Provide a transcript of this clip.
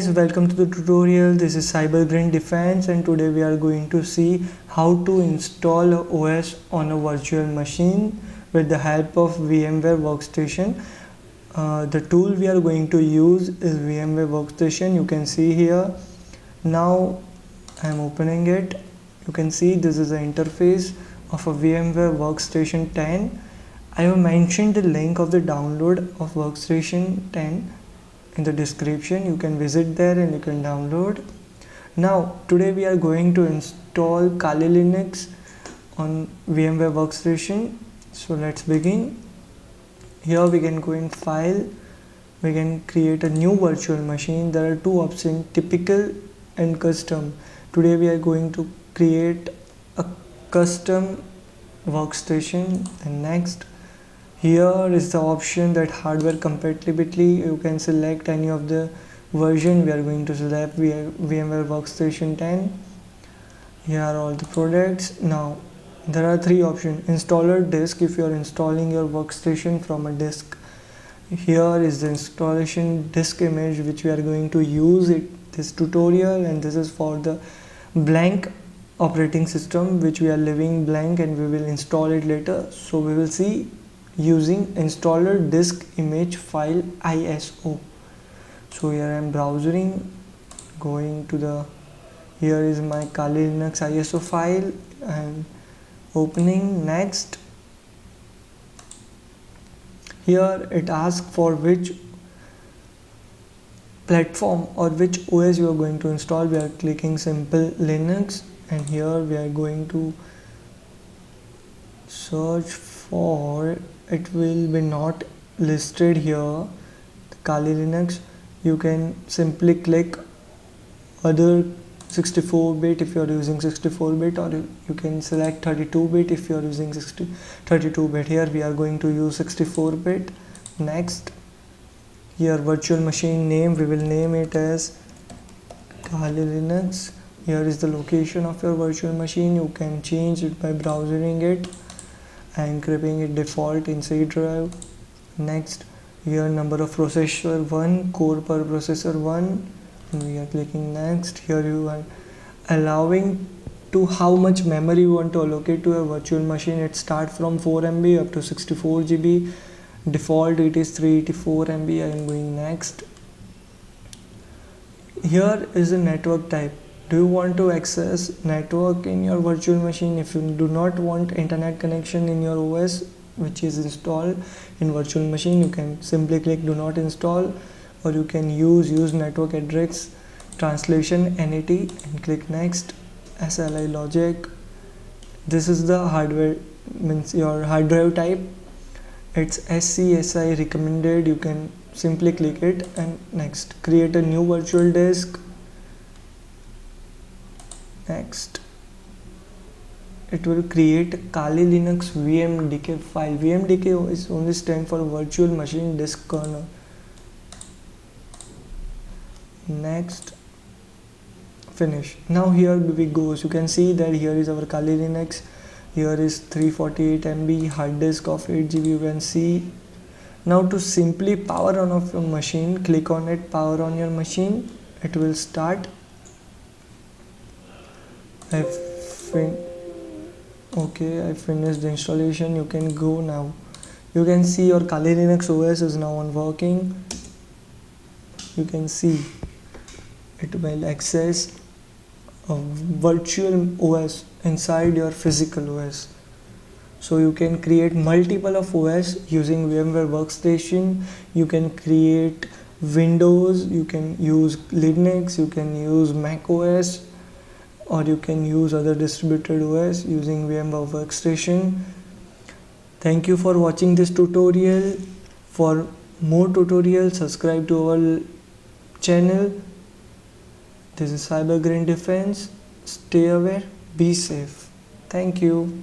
guys, welcome to the tutorial. This is Cyber Defense and today we are going to see how to install a OS on a virtual machine with the help of VMware Workstation. The tool we are going to use is VMware Workstation. You can see here. Now I am opening it. You can see this is the interface of a VMware Workstation 10. I have mentioned the link of the download of Workstation 10 in the description. You can visit there and you can download. Now today we are going to install Kali Linux on VMware Workstation. So let's begin. Here we can go in File. We can create a new virtual machine. There are two options, typical and custom. Today we are going to create a custom workstation. And next, here is the option that hardware compatibility. You can select any of the version. We are going to select VMware Workstation 10. Here are all the products. Now there are three options. Installer disk, if you are installing your workstation from a disk. Here is the installation disk image which we are going to use this tutorial, and this is for the blank operating system which we are leaving blank and we will install it later. So we will see using installer disk image file ISO. So here I am browsing, going to the, here is my Kali Linux ISO file and opening. Next, here it asks for which platform or which OS you are going to install. We are clicking simple Linux and here we are going to search for, it will be not listed here, Kali Linux. You can simply click other 64-bit if you are using 64-bit, or you can select 32-bit if you are using 32-bit. Here we are going to use 64-bit. Next, here virtual machine name, we will name it as Kali Linux. Here is the location of your virtual machine. You can change it by browsing it and keeping it default in C drive. Next, here number of processor 1, core per processor 1, and we are clicking next. Here you are allowing to how much memory you want to allocate to a virtual machine. It starts from 4 MB up to 64 GB. Default it is 384 MB. I am going next. Here is a network type. Do you want to access network in your virtual machine? If you do not want internet connection in your OS which is installed in virtual machine, you can simply click do not install, or you can use network address translation NAT and click next. SLI logic, this is the hardware, means your hard drive type. It's SCSI recommended. You can simply click it and next. Create a new virtual disk. Next, it will create Kali Linux VMDK file. VMDK is only stand for virtual machine disk kernel. Next, finish. Now here we go. So you can see that here is our Kali Linux. Here is 348 MB hard disk of 8 GB. You can see. Now to simply power on of your machine, click on it, power on your machine. It will start. I finished the installation. You can go now. You can see your Kali Linux OS is now on working. You can see it will access a virtual OS inside your physical OS. So you can create multiple of OS using VMware Workstation. You can create Windows, you can use Linux, you can use Mac OS, or you can use other distributed OS using VMware Workstation. Thank you for watching this tutorial. For more tutorials, subscribe to our channel. This is Cyber Defense. Stay aware, be safe. Thank you.